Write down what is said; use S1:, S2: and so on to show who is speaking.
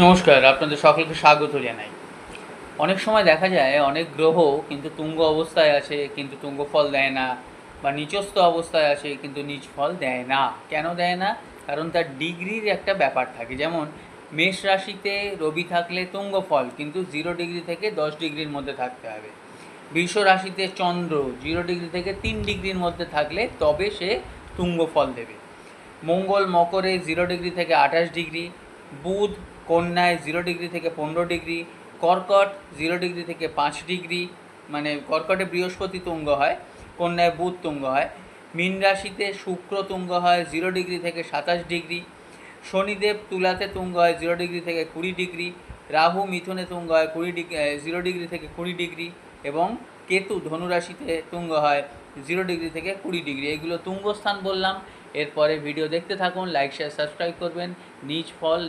S1: নমস্কার, আপনাদের সকলকে স্বাগত জানাই। অনেক সময় দেখা যায় অনেক গ্রহ কিন্তু তুঙ্গ অবস্থায় আছে কিন্তু তুঙ্গ ফল দেয় না, বা নিচস্থ অবস্থায় আছে কিন্তু নিচ ফল দেয় না। কেন দেয় না? কারণ তার ডিগ্রির একটা ব্যাপার থাকে। যেমন মেষ রাশিতে রবি থাকলে তুঙ্গ ফল কিন্তু 0 ডিগ্রি থেকে 10 ডিগ্রির মধ্যে থাকতে হবে। বৃষ রাশিতে চন্দ্র 0 ডিগ্রি থেকে 3 ডিগ্রির মধ্যে থাকলে তবে সে তুঙ্গ ফল দেবে। মঙ্গল মকরে 0 ডিগ্রি থেকে 28 ডিগ্রি, বুধ কন্যায় 0 ডিগ্রি থেকে 15 ডিগ্রি, কর্কট 0 ডিগ্রি থেকে 5 ডিগ্রি, মানে কর্কটে বৃহস্পতি তুঙ্গ হয়, কন্যায় বুধ তুঙ্গ হয়। মীন রাশিতে শুক্র তুঙ্গ হয় 0 ডিগ্রি থেকে 27 ডিগ্রি, শনিদেব তুলাতে তুঙ্গ হয় 0 ডিগ্রি থেকে 20 ডিগ্রি, রাহু মিথুনে তুঙ্গ হয় 20 ডিগ্রি 0 ডিগ্রি থেকে 20 ডিগ্রি, এবং কেতু ধনুরাশিতে তুঙ্গ হয় 0 ডিগ্রি থেকে 20 ডিগ্রি। এগুলো তুঙ্গস্থান বললাম। এরপরে ভিডিও দেখতে থাকুন, লাইক শেয়ার সাবস্ক্রাইব করবেন। নিজ ফল